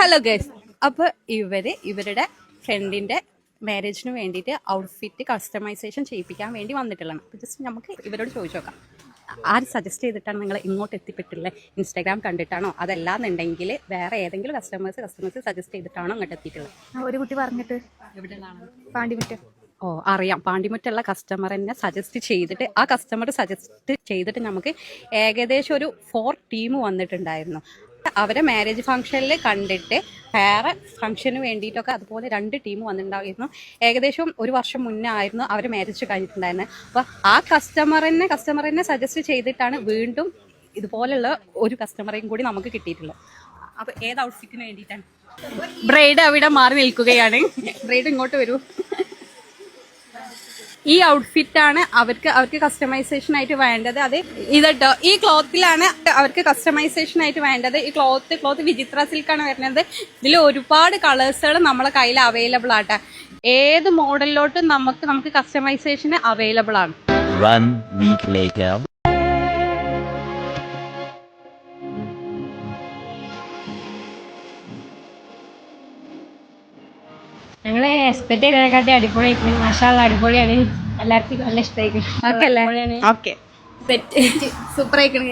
Hello guys, അപ്പോൾ ഇവരുടെ ഫ്രണ്ടിന്റെ മാരേജിന് വേണ്ടിയിട്ട് ഔട്ട്ഫിറ്റ് കസ്റ്റമൈസേഷൻ ചെയ്യിപ്പിക്കാൻ വേണ്ടി വന്നിട്ടുള്ളതാണ്. അപ്പോൾ ജസ്റ്റ് നമുക്ക് ഇവരോട് ചോദിച്ചു നോക്കാം, ആര് സജസ്റ്റ് ചെയ്തിട്ടാണ് നിങ്ങൾ ഇങ്ങോട്ട് എത്തിപ്പെട്ടുള്ളത്? ഇൻസ്റ്റാഗ്രാം കണ്ടിട്ടാണോ, അതല്ലാന്നുണ്ടെങ്കിൽ വേറെ ഏതെങ്കിലും കസ്റ്റമേഴ്സ് സജസ്റ്റ് ചെയ്തിട്ടാണോ അങ്ങോട്ട് എത്തിയിട്ടുള്ളത്? ഒരു കുട്ടി പറഞ്ഞിട്ട് എവിടെയാണ്? പാണ്ടിമുറ്റം. ഓ അറിയാം, പാണ്ടിമുറ്റുള്ള കസ്റ്റമർ തന്നെ സജസ്റ്റ് ചെയ്തിട്ട്, ആ കസ്റ്റമർ സജസ്റ്റ് ചെയ്തിട്ട് നമുക്ക് ഏകദേശം ഒരു 4 ടീം വന്നിട്ടുണ്ടായിരുന്നു. അവരെ മാരേജ് ഫംഗ്ഷനിൽ കണ്ടിട്ട് വേറെ ഫംഗ്ഷന് വേണ്ടിയിട്ടൊക്കെ അതുപോലെ 2 ടീം വന്നിട്ടുണ്ടായിരുന്നു. ഏകദേശം 1 വർഷം മുന്നേ ആയിരുന്നു അവർ മാരേജ് കഴിഞ്ഞിട്ടുണ്ടായിരുന്നത്. അപ്പോൾ ആ കസ്റ്റമറിനെ സജസ്റ്റ് ചെയ്തിട്ടാണ് വീണ്ടും ഇതുപോലുള്ള ഒരു കസ്റ്റമറേയും കൂടി നമുക്ക് കിട്ടിയിട്ടുള്ളത്. അപ്പോൾ ഏത് ഔട്ട്ഫിറ്റിന് വേണ്ടിയിട്ടാണ്? ബ്രൈഡ് അവിടെ മാറി നിൽക്കുകയാണ്. ബ്രൈഡ് ഇങ്ങോട്ട് വരൂ. ഈ ഔട്ട്ഫിറ്റാണ് അവർക്ക് കസ്റ്റമൈസേഷൻ ആയിട്ട് വേണ്ടത്. അത് ഇതട്ടോ, ഈ ക്ലോത്തിലാണ് അവർക്ക് കസ്റ്റമൈസേഷൻ ആയിട്ട് വേണ്ടത്. ഈ ക്ലോത്ത് വിചിത്ര സിൽക്കാണ് വരുന്നത്. ഇതിൽ ഒരുപാട് കളേഴ്സുകൾ നമ്മളെ കയ്യിൽ അവൈലബിൾ ആട്ടെ. ഏത് മോഡലിലോട്ടും നമുക്ക് കസ്റ്റമൈസേഷൻ അവൈലബിൾ ആണ്. 1 week later. ഞങ്ങള് എക്സ്പെക്ട് ചെയ്തതിനെക്കാട്ടി അടിപൊളിയായിരിക്കും. മാഷാഅല്ലാഹ്, അടിപൊളിയാണ്. എല്ലാവർക്കും നല്ല ഇഷ്ടമായിരിക്കും. ഓക്കെ അല്ലേ? ഓക്കെ, സെറ്റ്, സൂപ്പർ ആയിരിക്കണം.